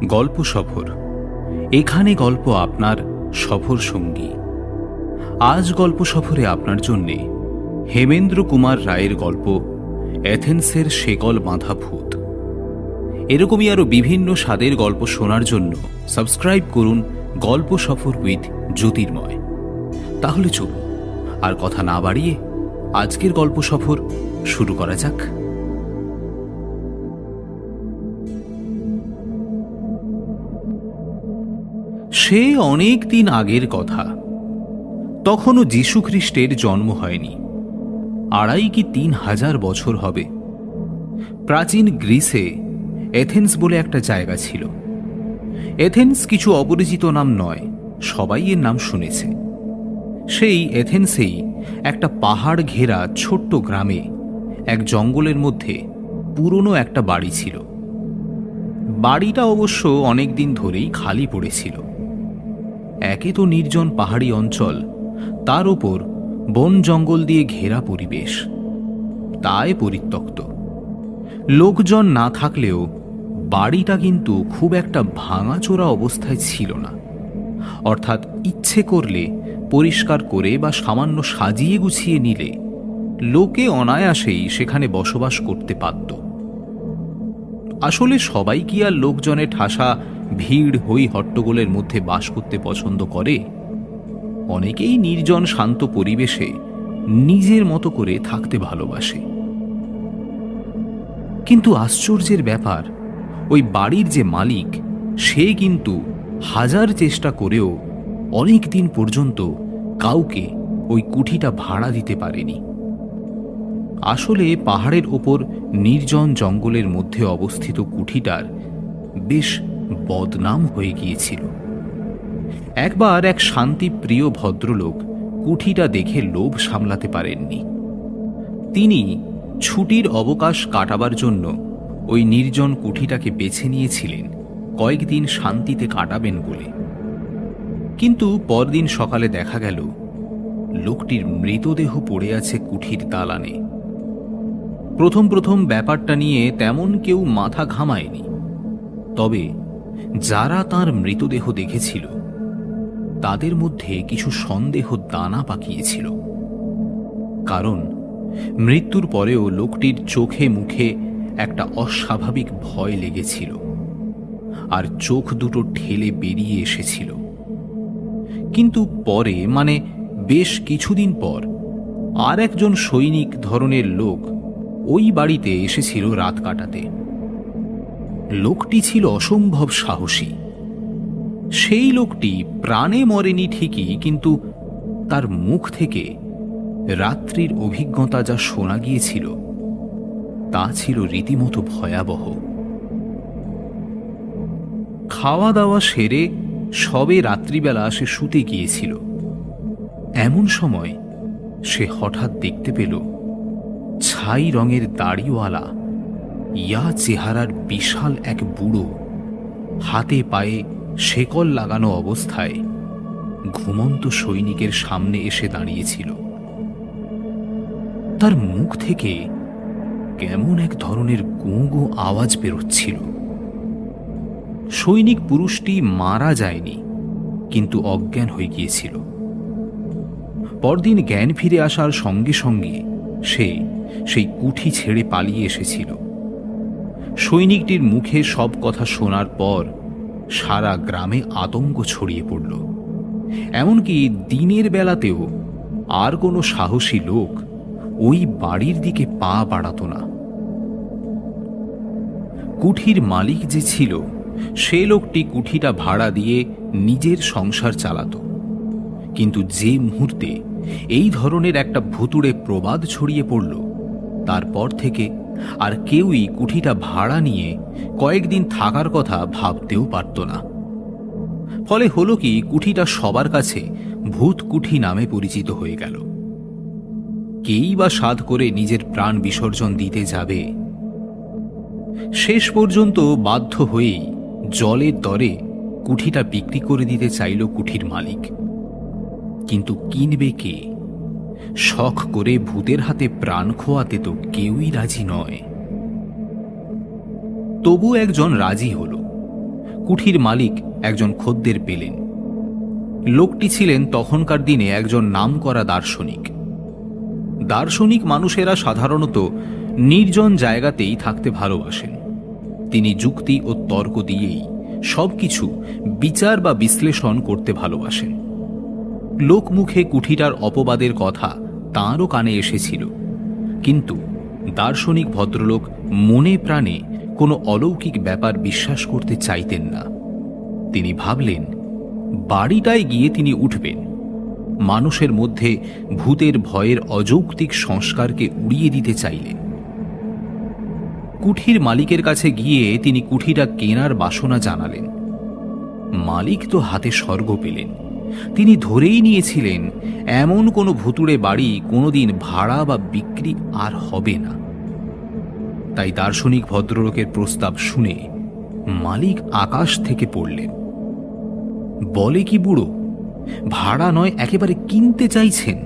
গল্প সফর। এখানে গল্প আপনার সফর সঙ্গী। আজ গল্প সফরে আপনার জন্যে হেমেন্দ্র কুমার রায়ের গল্প এথেন্সের শেকল বাঁধা ভূত। এরকমই আরও বিভিন্ন স্বাদের গল্প শোনার জন্য সাবস্ক্রাইব করুন গল্প সফর উইথ জ্যোতির্ময়। তাহলে চলুন আর কথা না বাড়িয়ে আজকের গল্প সফর শুরু করা যাক। সে অনেক দিন আগের কথা। তখনও যীশু খ্রিস্টের জন্ম হয়নি। 2,500 কি 3,000 বছর হবে। প্রাচীন গ্রিসে এথেন্স বলে একটা জায়গা ছিল। এথেন্স কিছু অপরিচিত নাম নয়, সবাই এর নাম শুনেছে। সেই এথেন্সেই একটা পাহাড় ঘেরা ছোট্ট গ্রামে এক জঙ্গলের মধ্যে পুরনো একটা বাড়ি ছিল। বাড়িটা অবশ্য অনেক দিন ধরেই খালি পড়েছিল। একে তো নির্জন পাহাড়ি অঞ্চল, তার উপর বন জঙ্গল দিয়ে ঘেরা পরিবেশ, তাই পরিত্যক্ত। লোকজন না থাকলেও বাড়িটা কিন্তু খুব একটা ভাঙাচোরা অবস্থায় ছিল না। অর্থাৎ ইচ্ছে করলে পরিষ্কার করে বা সামান্য সাজিয়ে গুছিয়ে নিলে লোকে অনায়াসেই সেখানে বসবাস করতে পারত। আসলে সবাই কি আর লোকজনে ঠাসা ভিড় হই হট্টগোলের মধ্যে বাস করতে পছন্দ করে? অনেকেই নির্জন শান্ত পরিবেশে নিজের মতো করে থাকতে ভালোবাসে। কিন্তু আশ্চর্যের ব্যাপার, ওই বাড়ির যে মালিক, সে কিন্তু হাজার চেষ্টা করেও অনেক দিন পর্যন্ত কাউকে ওই কুঠিটা ভাড়া দিতে পারেনি। আসলে পাহাড়ের ওপর নির্জন জঙ্গলের মধ্যে অবস্থিত কুঠিটার বেশ বদনাম হয়ে গিয়েছিল। একবার এক শান্তিপ্রিয় ভদ্রলোক কুঠিটা দেখে লোভ সামলাতে পারেননি। তিনি ছুটির অবকাশ কাটাবার জন্য ওই নির্জন কুঠিটাকে বেছে নিয়েছিলেন কয়েকদিন শান্তিতে কাটাবেন বলে। কিন্তু পরদিন সকালে দেখা গেল লোকটির মৃতদেহ পড়ে আছে কুঠির দালানে। প্রথম প্রথম ব্যাপারটা নিয়ে তেমন কেউ মাথা ঘামায়নি, তবে যারা তার মৃতদেহ দেখেছিল তাদের মধ্যে কিছু সন্দেহ দানা পাকিয়েছিল। কারণ মৃত্যুর পরেও লোকটির চোখে মুখে একটা অস্বাভাবিক ভয় লেগেছিল, আর চোখ দুটো ঠেলে বেরিয়ে এসেছিল। কিন্তু পরে, মানে বেশ কিছুদিন পর, আর একজন সৈনিক ধরনের লোক ওই বাড়িতে এসেছিল রাত কাটাতে। লোকটি ছিল অসম্ভব সাহসী। সেই লোকটি প্রাণে মরেনি ঠিকই, কিন্তু তার মুখ থেকে রাত্রির অভিজ্ঞতা যা শোনা গিয়েছিল তা ছিল রীতিমতো ভয়াবহ। খাওয়া দাওয়া সেরে সবে রাত্রিবেলা সে শুতে গিয়েছিল। এমন সময় সে হঠাৎ দেখতে পেল ছাই রঙের দাড়িওয়ালা ইয়া চেহারার বিশাল এক বুড়ো হাতে পায়ে শেকল লাগানো অবস্থায় ঘুমন্ত সৈনিকের সামনে এসে দাঁড়িয়েছিল। তার মুখ থেকে কেমন এক ধরনের গোঁ গোঁ আওয়াজ বেরোচ্ছিল। সৈনিক পুরুষটি মারা যায়নি, কিন্তু অজ্ঞান হয়ে গিয়েছিল। পরদিন জ্ঞান ফিরে আসার সঙ্গে সঙ্গে সে সেই কুঠি ছেড়ে পালিয়ে এসেছিল। সৈনিকটির মুখে সব কথা শোনার পর সারা গ্রামে আতঙ্ক ছড়িয়ে পড়ল। এমনকি দিনের বেলাতেও আর কোনো সাহসী লোক ওই বাড়ির দিকে পা বাড়াত না। কুঠির মালিক যে ছিল, সে লোকটি কুঠিটা ভাড়া দিয়ে নিজের সংসার চালাত। কিন্তু যে মুহূর্তে এই ধরনের একটা ভুতুড়ে প্রবাদ ছড়িয়ে পড়ল, তারপর থেকে আর কেউই কুঠিটা ভাড়া নিয়ে কয়েকদিন থাকার কথা ভাবতেও পারত না। ফলে হলো কি, কুঠিটা সবার কাছে ভূত কুঠি নামে পরিচিত হয়ে গেল। কেই বা সাধ করে নিজের প্রাণ বিসর্জন দিতে যাবে? শেষ পর্যন্ত বাধ্য হয়েই জলের দরে কুঠিটা বিক্রি করে দিতে চাইল কুঠির মালিক। কিন্তু কিনবে কে? শখ করে ভূতের হাতে প্রাণ খোয়াতে তো কেউই রাজি নয়। তবু একজন রাজি হল। কুঠির মালিক একজন খদ্দের পেলেন। লোকটি ছিলেন তখনকার দিনে একজন নামকরা দার্শনিক। দার্শনিক মানুষেরা সাধারণত নির্জন জায়গাতেই থাকতে ভালোবাসেন। তিনি যুক্তি ও তর্ক দিয়েই সবকিছু বিচার বা বিশ্লেষণ করতে ভালোবাসেন। লোকমুখে কুঠিটার অপবাদের কথা তাঁরও কানে এসেছিল, কিন্তু দার্শনিক ভদ্রলোক মনে প্রাণে কোনো অলৌকিক ব্যাপার বিশ্বাস করতে চাইতেন না। তিনি ভাবলেন, বাড়িটায় গিয়ে তিনি উঠবেন, মানুষের মধ্যে ভূতের ভয়ের অযৌক্তিক সংস্কারকে উড়িয়ে দিতে চাইলেন। কুঠির মালিকের কাছে গিয়ে তিনি কুঠিটা কেনার বাসনা জানালেন। মালিক তো হাতে স্বর্গ পেলেন। তিনি ধরেই নিয়েছিলেন এমন কোনো ভুতুড়ে বাড়ি কোনোদিন ভাড়া বা বিক্রি আর হবে না। তাই দার্শনিক ভদ্রলোকের প্রস্তাব শুনে মালিক আকাশ থেকে পড়লেন। বলে কি বুড়ো, ভাড়া নয় একেবারে কিনতে চাইছেন?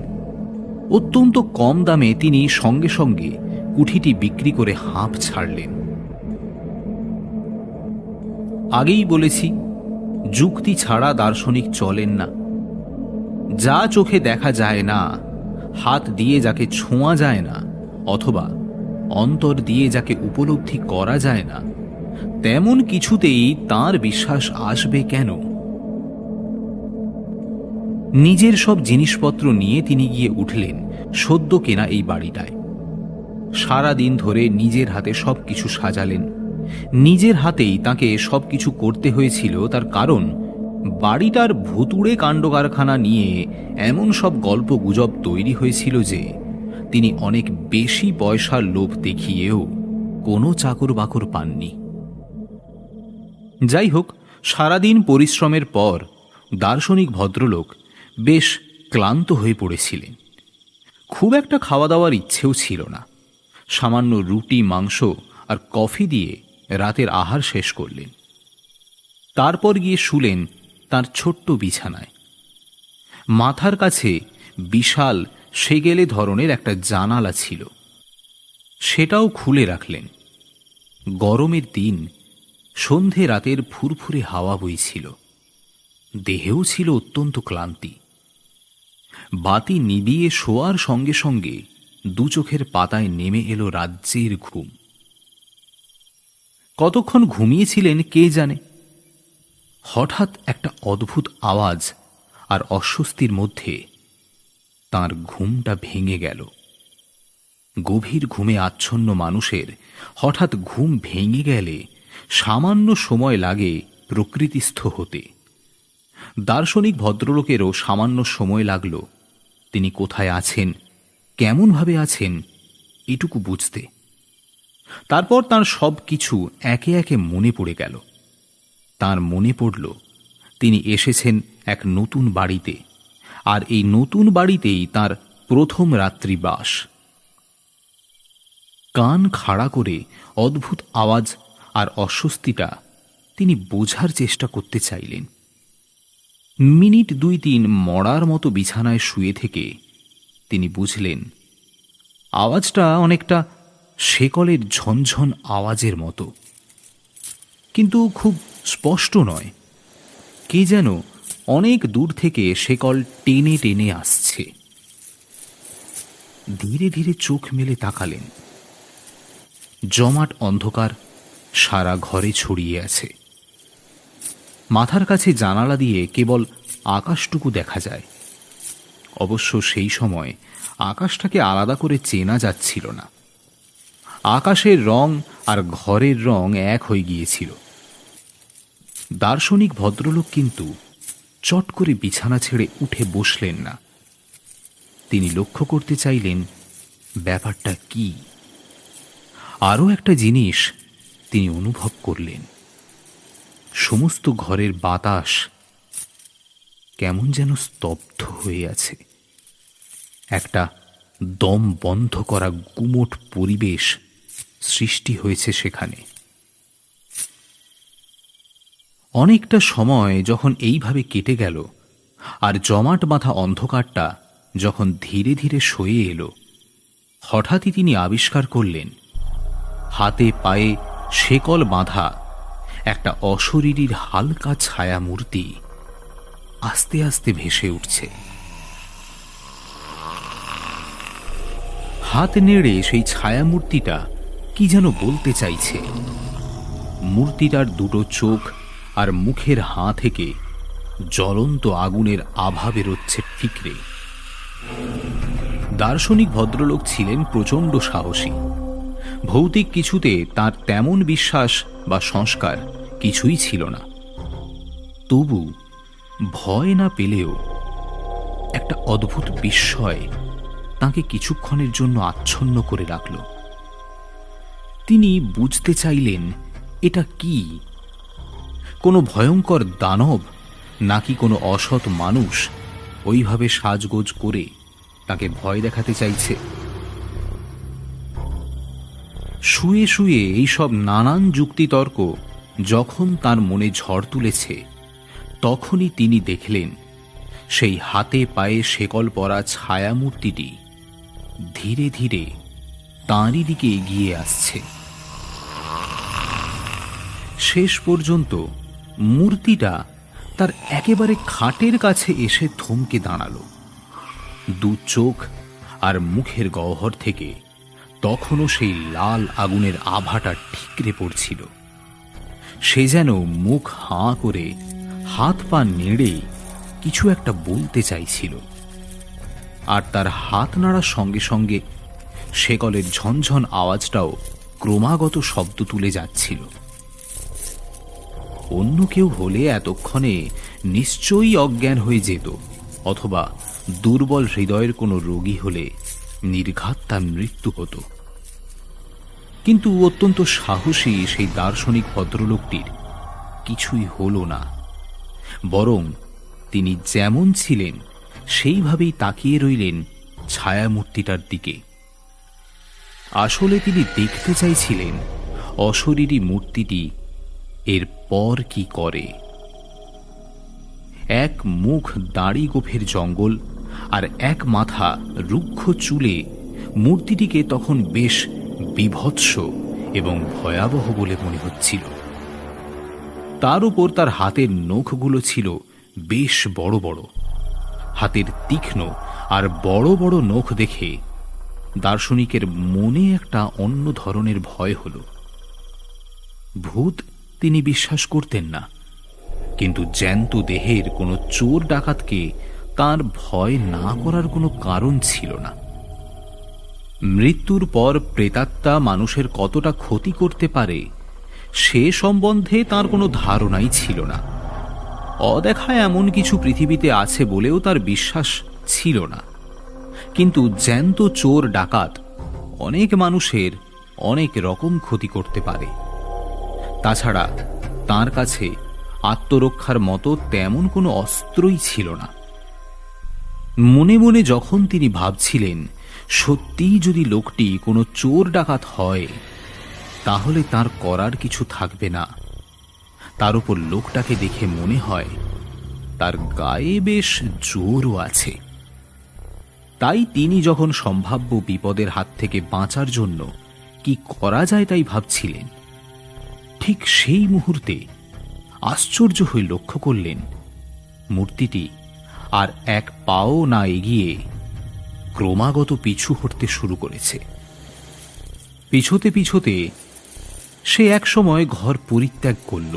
অত্যন্ত কম দামে তিনি সঙ্গে সঙ্গে কুঠিটি বিক্রি করে হাঁপ ছাড়লেন। আগেই বলেছি, যুক্তি ছাড়া দার্শনিক চলেন না। যা চোখে দেখা যায় না, হাত দিয়ে যাকে ছোঁয়া যায় না, অথবা অন্তর দিয়ে যাকে উপলব্ধি করা যায় না, তেমন কিছুতেই তাঁর বিশ্বাস আসবে কেন? নিজের সব জিনিসপত্র নিয়ে তিনি গিয়ে উঠলেন সদ্য কেনা এই বাড়িটায়। সারা দিন ধরে নিজের হাতে সবকিছু সাজালেন। নিজের হাতেই তাকে সবকিছু করতে হয়েছিল, তার কারণ বাড়িটার ভুতুড়ে কাণ্ডকারখানা নিয়ে এমন সব গল্প গুজব তৈরি হয়েছিল যে তিনি অনেক বেশি পয়সার লোভ দেখিয়েও কোনো চাকর বাকর পাননি। যাই হোক, সারাদিন পরিশ্রমের পর দার্শনিক ভদ্রলোক বেশ ক্লান্ত হয়ে পড়েছিলেন। খুব একটা খাওয়া দাওয়ার ইচ্ছেও ছিল না। সামান্য রুটি, মাংস আর কফি দিয়ে রাতের আহার শেষ করলেন। তারপর গিয়ে শুলেন তার ছোট্ট বিছানায়। মাথার কাছে বিশাল সেগেলে ধরনের একটা জানালা ছিল, সেটাও খুলে রাখলেন। গরমের দিন, সন্ধে রাতের ফুরফুরে হাওয়া বইছিল। দেহেও ছিল অত্যন্ত ক্লান্তি। বাতি নিভিয়ে শোয়ার সঙ্গে সঙ্গে দু চোখের পাতায় নেমে এলো রাজ্যের ঘুম। কতক্ষণ ঘুমিয়েছিলেন কে জানে। হঠাৎ একটা অদ্ভুত আওয়াজ আর অস্বস্তির মধ্যে তাঁর ঘুমটা ভেঙে গেল। গভীর ঘুমে আচ্ছন্ন মানুষের হঠাৎ ঘুম ভেঙে গেলে সামান্য সময় লাগে প্রকৃতিস্থ হতে। দার্শনিক ভদ্রলোকেরও সামান্য সময় লাগল তিনি কোথায় আছেন, কেমনভাবে আছেন, এটুকু বুঝতে। তারপর তাঁর সব কিছু একে একে মনে পড়ে গেল। তাঁর মনে পড়ল তিনি এসেছেন এক নতুন বাড়িতে, আর এই নতুন বাড়িতেই তাঁর প্রথম রাত্রি বাস। কান খাড়া করে অদ্ভুত আওয়াজ আর অস্বস্তিটা তিনি বোঝার চেষ্টা করতে চাইলেন। মিনিট 2-3 মরার মতো বিছানায় শুয়ে থেকে তিনি বুঝলেন আওয়াজটা অনেকটা শেকলের ঝনঝন আওয়াজের মতো, কিন্তু খুব স্পষ্ট নয়। কে যেন অনেক দূর থেকে শেকল টেনে টেনে আসছে। ধীরে ধীরে চোখ মেলে তাকালেন। জমাট অন্ধকার সারা ঘরে ছড়িয়ে আছে। মাথার কাছে জানালা দিয়ে কেবল আকাশটুকু দেখা যায়। অবশ্য সেই সময় আকাশটাকে আলাদা করে চেনা যাচ্ছিল না। আকাশের রং আর ঘরের রং এক হয়ে গিয়েছিল। দার্শনিক ভদ্রলোক কিন্তু চট করে বিছানা ছেড়ে উঠে বসলেন না। তিনি লক্ষ্য করতে চাইলেন ব্যাপারটা কি। আরও একটা জিনিস তিনি অনুভব করলেন, সমস্ত ঘরের বাতাস কেমন যেন স্তব্ধ হয়ে আছে। একটা দম বন্ধ করা গুমোট পরিবেশ সৃষ্টি হয়েছে সেখানে। অনেকটা সময় যখন এইভাবে কেটে গেল, আর জমাট বাঁধা অন্ধকারটা যখন ধীরে ধীরে সয়ে এলো, হঠাৎই তিনি আবিষ্কার করলেন হাতে পায়ে শেকল বাঁধা একটা অশরীরীর হালকা ছায়া মূর্তি আস্তে আস্তে ভেসে উঠছে। হাত নেড়ে সেই ছায়া মূর্তিটা কি যেন বলতে চাইছে। মূর্তিটার দুটো চোখ আর মুখের হাঁ থেকে জ্বলন্ত আগুনের আভা বেরোচ্ছে ফিকরে। দার্শনিক ভদ্রলোক ছিলেন প্রচণ্ড সাহসী। ভৌতিক কিছুতে তার তেমন বিশ্বাস বা সংস্কার কিছুই ছিল না। তবু ভয় না পেলেও একটা অদ্ভুত বিস্ময় তাকে কিছুক্ষণের জন্য আচ্ছন্ন করে রাখল। তিনি বুঝতে চাইলেন এটা কি, কোনো ভয়ঙ্কর দানব নাকি কোনো অসৎ মানুষ ওইভাবে সাজগোজ করে তাকে ভয় দেখাতে চাইছে। শুয়ে শুয়ে এইসব নানান যুক্তিতর্ক যখন তার মনে ঝড় তুলেছে, তখনই তিনি দেখলেন সেই হাতে পায়ে শেকল পরা ছায়ামূর্তিটি ধীরে ধীরে তাঁরই দিকে এগিয়ে আসছে। শেষ পর্যন্ত মূর্তিটা তার একেবারে খাটের কাছে এসে থমকে দাঁড়ালো। দু চোখ আর মুখের গহ্বর থেকে তখনও সেই লাল আগুনের আভাটা ঠিকরে পড়ছিল। সে যেন মুখ হাঁ করে হাত পা নেড়ে কিছু একটা বলতে চাইছিল, আর তার হাত নাড়ার সঙ্গে সঙ্গে শেকলের ঝনঝন আওয়াজটাও ক্রমাগত শব্দ তুলে যাচ্ছিল। অন্য কেউ হলে এতক্ষণে নিশ্চয়ই অজ্ঞান হয়ে যেত, অথবা দুর্বল হৃদয়ের কোনো রোগী হলে নির্ঘাত তার মৃত্যু হতো। কিন্তু অত্যন্ত সাহসী সেই দার্শনিক ভদ্রলোকটির কিছুই হল না, বরং তিনি যেমন ছিলেন সেইভাবেই তাকিয়ে রইলেন ছায়ামূর্তিটার দিকে। আসলে তিনি দেখতে চাইছিলেন অশরীরী মূর্তিটি এর পর কি করে। এক মুখ দাড়ি গোফের জঙ্গল আর এক মাথা রুক্ষ চুলে মূর্তিটিকে তখন বেশ বিভৎস এবং ভয়াবহ বলে মনে হচ্ছিল। তার উপর তার হাতের নখগুলো ছিল বেশ বড় বড়। হাতের তীক্ষ্ণ আর বড় বড় নখ দেখে দার্শনিকের মনে একটা অন্য ধরনের ভয় হল। ভূত তিনি বিশ্বাস করতেন না, কিন্তু জ্যান্ত দেহের কোনো চোর ডাকাতকে তার ভয় না করার কোনো কারণ ছিল না। মৃত্যুর পর প্রেতাত্মা মানুষের কতটা ক্ষতি করতে পারে সে সম্বন্ধে তার কোনো ধারণাই ছিল না। অদেখা এমন কিছু পৃথিবীতে আছে বলেও তার বিশ্বাস ছিল না। কিন্তু জ্যান্ত চোর ডাকাত অনেক মানুষের অনেক রকম ক্ষতি করতে পারে। তাছাড়া তার কাছে আত্মরক্ষার মতো তেমন কোনো অস্ত্রই ছিল না। মনে মনে যখন তিনি ভাবছিলেন সত্যিই যদি লোকটি কোনো চোর ডাকাত হয়, তাহলে তার করার কিছু থাকবে না। তার উপর লোকটাকে দেখে মনে হয় তার গায়ে বেশ জোরও আছে। তাই তিনি যখন সম্ভাব্য বিপদের হাত থেকে বাঁচার জন্য কি করা যায় তাই ভাবছিলেন, ঠিক সেই মুহূর্তে আশ্চর্য হয়ে লক্ষ্য করলেন মূর্তিটি আর এক পাও না এগিয়ে ক্রমাগত পিছু হটতে শুরু করেছে। পিছোতে পিছোতে সে এক সময় ঘর পরিত্যাগ করল।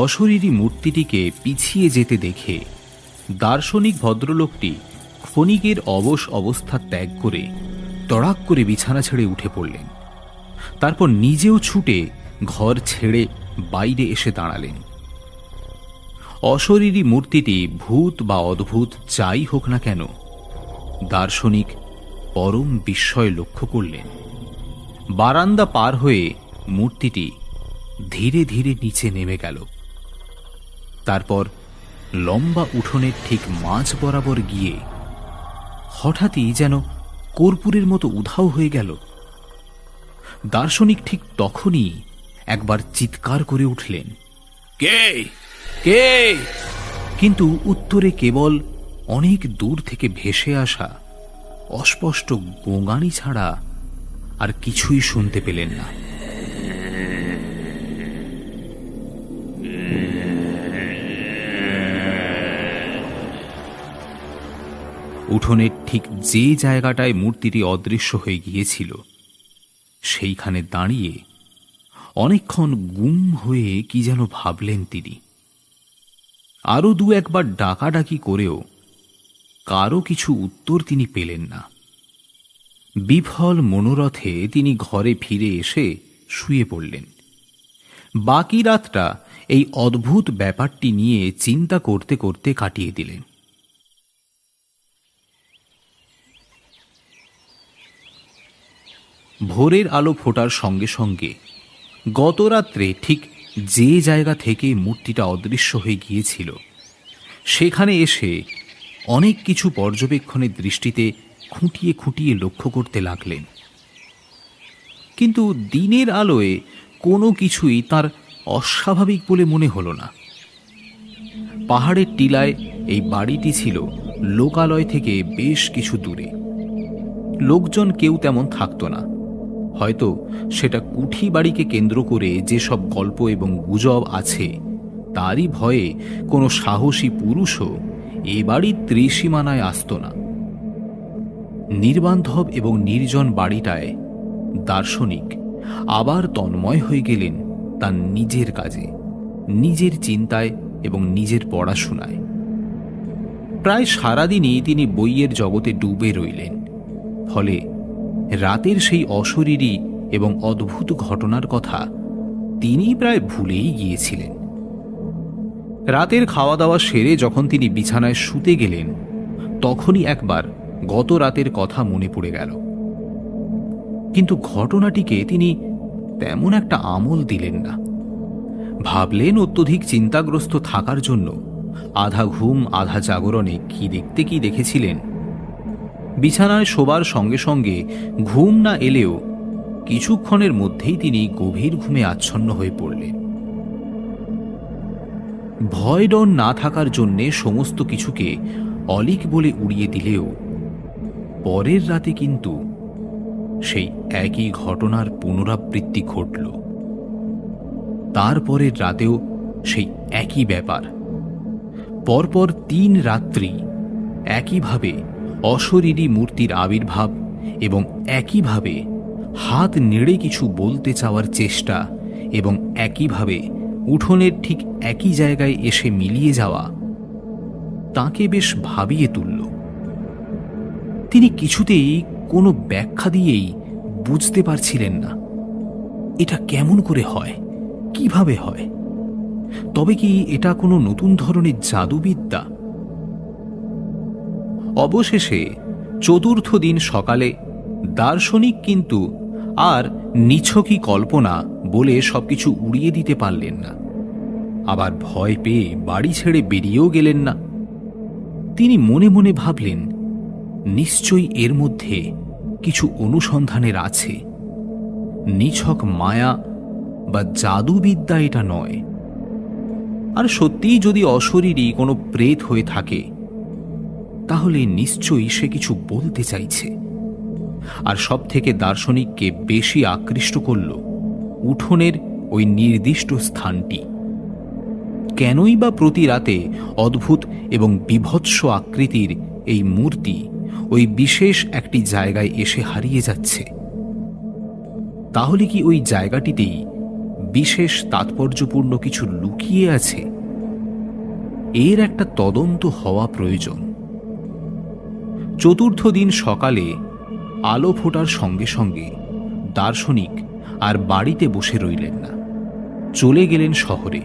অশরীরী মূর্তিটিকে পিছিয়ে যেতে দেখে দার্শনিক ভদ্রলোকটি ক্ষণিকের অবশ অবস্থা ত্যাগ করে তড়াক করে বিছানা ছেড়ে উঠে পড়লেন। তারপর নিজেও ছুটে ঘর ছেড়ে বাইরে এসে দাঁড়ালেন। অশরীরী মূর্তিটি ভূত বা অদ্ভুত যাই হোক না কেন, দার্শনিক পরম বিস্ময় লক্ষ্য করলেন বারান্দা পার হয়ে মূর্তিটি ধীরে ধীরে নিচে নেমে গেল। তারপর লম্বা উঠোনের ঠিক মাঝ বরাবর গিয়ে হঠাৎই যেন কর্পূরের মতো উধাও হয়ে গেল। দার্শনিক ঠিক তখনই একবার চিৎকার করে উঠলেন, কে কে? কিন্তু উত্তরে কেবল অনেক দূর থেকে ভেসে আসা অস্পষ্ট গোঙানি ছাড়া আর কিছুই শুনতে পেলেন না। উঠোনের ঠিক যে জায়গাটায় মূর্তিটি অদৃশ্য হয়ে গিয়েছিল সেইখানে দাঁড়িয়ে অনেকক্ষণ গুম হয়ে কি যেন ভাবলেন তিনি। আরো দু একবার ডাকাডাকি করেও কারো কিছু উত্তর তিনি পেলেন না। বিফল মনোরথে তিনি ঘরে ফিরে এসে শুয়ে পড়লেন। বাকি রাতটা এই অদ্ভুত ব্যাপারটি নিয়ে চিন্তা করতে করতে কাটিয়ে দিলেন। ভোরের আলো ফোটার সঙ্গে সঙ্গে গত রাত্রে ঠিক যে জায়গা থেকে মূর্তিটা অদৃশ্য হয়ে গিয়েছিল সেখানে এসে অনেক কিছু পর্যবেক্ষণের দৃষ্টিতে খুঁটিয়ে খুঁটিয়ে লক্ষ্য করতে লাগলেন। কিন্তু দিনের আলোয় কোনো কিছুই তার অস্বাভাবিক বলে মনে হলো না। পাহাড়ের টিলায় এই বাড়িটি ছিল লোকালয় থেকে বেশ কিছু দূরে। লোকজন কেউ তেমন থাকতো না। হয়তো সেটা কুঠি বাড়িকে কেন্দ্র করে যেসব গল্প এবং গুজব আছে তারই ভয়ে কোনো সাহসী পুরুষও এ বাড়ির ত্রিসীমানায় আসত না। নির্বান্ধব এবং নির্জন বাড়িটায় দার্শনিক আবার তন্ময় হয়ে গেলেন তার নিজের কাজে, নিজের চিন্তায় এবং নিজের পড়াশোনায়। প্রায় সারাদিনই তিনি বইয়ের জগতে ডুবে রইলেন। ফলে রাতের সেই অশরীরী এবং অদ্ভুত ঘটনার কথা তিনি প্রায় ভুলেই গিয়েছিলেন। রাতের খাওয়া দাওয়া সেরে যখন তিনি বিছানায় শুতে গেলেন তখনই একবার গত রাতের কথা মনে পড়ে গেল। কিন্তু ঘটনাটিকে তিনি তেমন একটা আমল দিলেন না। ভাবলেন অত্যধিক চিন্তাগ্রস্ত থাকার জন্য আধা ঘুম আধা জাগরণে কি দেখেছিলেন। বিছানায় শোবার সঙ্গে সঙ্গে ঘুম না এলেও কিছুক্ষণের মধ্যেই তিনি গভীর ঘুমে আচ্ছন্ন হয়ে পড়লেন। ভয় ডর না থাকার জন্যে সমস্ত কিছুকে অলিক বলে উড়িয়ে দিলেও পরের রাতে কিন্তু সেই একই ঘটনার পুনরাবৃত্তি ঘটল। তারপরের রাতেও সেই একই ব্যাপার। পরপর 3 রাত্রি একইভাবে অশরীরী মূর্তির আবির্ভাব এবং একইভাবে হাত নেড়ে কিছু বলতে চাওয়ার চেষ্টা এবং একইভাবে উঠোনের ঠিক একই জায়গায় এসে মিলিয়ে যাওয়া তাকে বেশ ভাবিয়ে তুলল। তিনি কিছুতেই কোনো ব্যাখ্যা দিয়েই বুঝতে পারছিলেন না এটা কেমন করে হয়, কিভাবে হয়। তবে কি এটা কোনো নতুন ধরনের জাদুবিদ্যা? অবশেষে চতুর্থ দিন সকালে দার্শনিক কিন্তু আর নিছকই কল্পনা বলে সবকিছু উড়িয়ে দিতে পারলেন না। আবার ভয় পেয়ে বাড়ি ছেড়ে বেরিয়েও গেলেন না। তিনি মনে মনে ভাবলেন নিশ্চয়ই এর মধ্যে কিছু অনুসন্ধানের আছে। নিছক মায়া বা জাদুবিদ্যা এটা নয়। আর সত্যিই যদি অশরীরী কোনো প্রেত হয়ে থাকে তাহলে নিশ্চয়ই সে কিছু বলতে চাইছে। আর সব থেকে দার্শনিককে বেশি আকৃষ্ট করল উঠোনের ওই নির্দিষ্ট স্থানটি। কেনই বা প্রতি রাতে অদ্ভুত এবং বিভৎস আকৃতির এই মূর্তি ওই বিশেষ একটি জায়গায় এসে হারিয়ে যাচ্ছে? তাহলে কি ওই জায়গাটিতেই বিশেষ তাৎপর্যপূর্ণ কিছু লুকিয়ে আছে? এর একটা তদন্ত হওয়া প্রয়োজন। চতুর্থ দিন সকালে আলো ফোটার সঙ্গে সঙ্গে দার্শনিক আর বাড়িতে বসে রইলেন না, চলে গেলেন শহরে।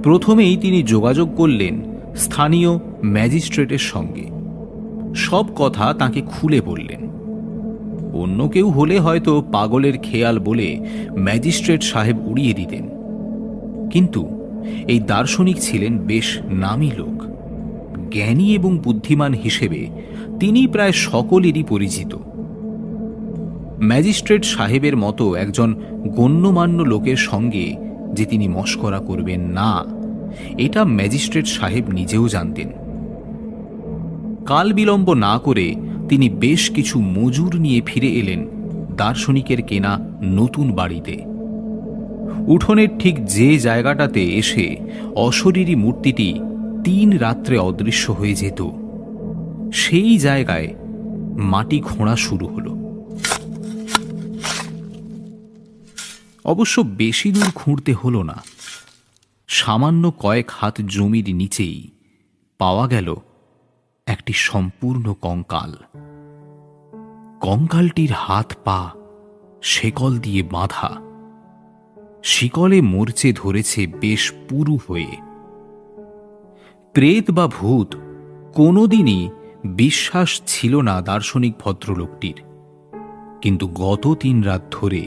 প্রথমেই তিনি যোগাযোগ করলেন স্থানীয় ম্যাজিস্ট্রেটের সঙ্গে। সব কথা তাকে খুলে বললেন। অন্য কেউ হলে হয়তো পাগলের খেয়াল বলে ম্যাজিস্ট্রেট সাহেব উড়িয়ে দিতেন, কিন্তু এই দার্শনিক ছিলেন বেশ নামী লোক। জ্ঞানী এবং বুদ্ধিমান হিসেবে তিনি প্রায় সকলেরই পরিচিত। ম্যাজিস্ট্রেট সাহেবের মতো একজন গণ্যমান্য লোকের সঙ্গে যে তিনি মশকরা করবেন না, এটা ম্যাজিস্ট্রেট সাহেব নিজেও জানতেন। কাল বিলম্ব না করে তিনি বেশ কিছু মজুর নিয়ে ফিরে এলেন দার্শনিকের কেনা নতুন বাড়িতে। উঠোনের ঠিক যে জায়গাটাতে এসে অশরীরী মূর্তিটি 3 রাত্রে অদৃশ্য হয়ে যেত, সেই জায়গায় মাটি খোঁড়া শুরু হলো। অবশ্য বেশি দূর খুঁড়তে হলো না। সামান্য কয়েক হাত জমির নিচেই পাওয়া গেল একটি সম্পূর্ণ কঙ্কাল। কঙ্কালটির হাত পা শেকল দিয়ে বাঁধা, শিকলে মরচে ধরেছে বেশ পুরু হয়ে। প্রেত বা ভূত কোনোদিনই বিশ্বাস ছিল না দার্শনিক ভদ্রলোকটির, কিন্তু গত 3 রাত ধরে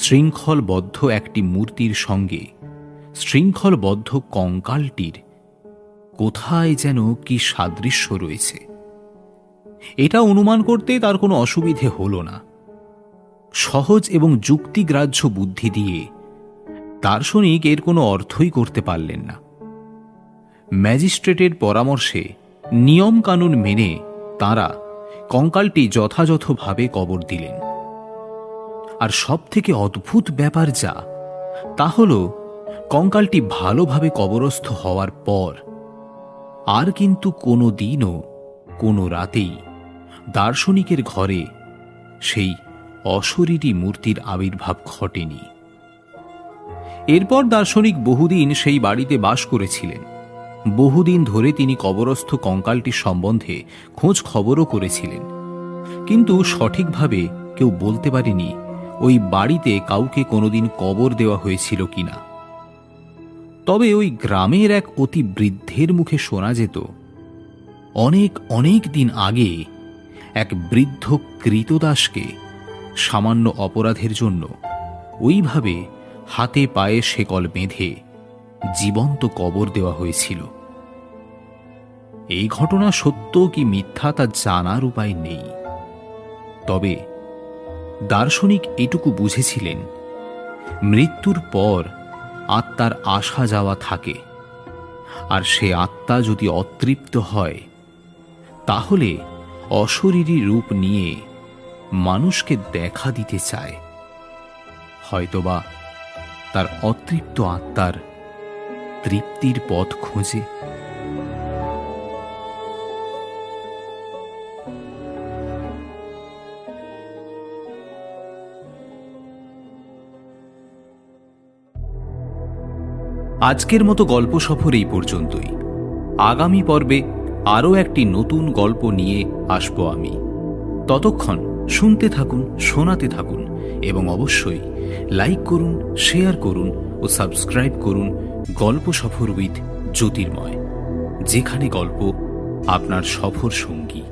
শৃঙ্খলবদ্ধ একটি মূর্তির সঙ্গে শৃঙ্খলবদ্ধ কঙ্কালটির কোথায় যেন কি সাদৃশ্য রয়েছে। এটা অনুমান করতে তার কোনো অসুবিধে হল না। সহজ এবং যুক্তিগ্রাহ্য বুদ্ধি দিয়ে দার্শনিক এর কোনো অর্থই করতে পারলেন না। ম্যাজিস্ট্রেটের পরামর্শে নিয়ম কানুন মেনে তাঁরা কঙ্কালটি যথাযথভাবে কবর দিলেন। আর সবথেকে অদ্ভুত ব্যাপার যা, তা হল কঙ্কালটি ভালোভাবে কবরস্থ হওয়ার পর আর কিন্তু কোনো দিনও কোনো রাতেই দার্শনিকের ঘরে সেই অশরীরী মূর্তির আবির্ভাব ঘটেনি। এরপর দার্শনিক বহুদিন সেই বাড়িতে বাস করেছিলেন। বহুদিন ধরে তিনি কবরস্থ কঙ্কালটির সম্বন্ধে খোঁজ খবরও করেছিলেন, কিন্তু সঠিকভাবে কেউ বলতে পারেনি ওই বাড়িতে কাউকে কোনোদিন কবর দেওয়া হয়েছিল কিনা। তবে ওই গ্রামের এক অতি বৃদ্ধের মুখে শোনা যেত, অনেক অনেক দিন আগে এক বৃদ্ধ কৃতদাসকে সামান্য অপরাধের জন্য ওইভাবে হাতে পায়ে শেকল বেঁধে জীবন্ত কবর দেওয়া হয়েছিল। এই ঘটনা সত্য কি মিথ্যা তা জানার উপায় নেই। তবে দার্শনিক এটুকু বুঝেছিলেন, মৃত্যুর পর আত্মার আসা যাওয়া থাকে, আর সে আত্মা যদি অতৃপ্ত হয় তাহলে অশরীরী রূপ নিয়ে মানুষকে দেখা দিতে চায়, হয়তোবা তার অতৃপ্ত আত্মার তৃপ্তির পথ খোঁজে। আজকের মতো গল্প সফর এই পর্যন্তই। আগামী পর্বে আরও একটি নতুন গল্প নিয়ে আসব আমি। ততক্ষণ শুনতে থাকুন, শোনাতে থাকুন এবং অবশ্যই লাইক করুন, শেয়ার করুন ও সাবস্ক্রাইব করুন গল্প সফর উইথ জ্যোতির্ময়, যেখানে গল্প আপনার সফর সঙ্গী।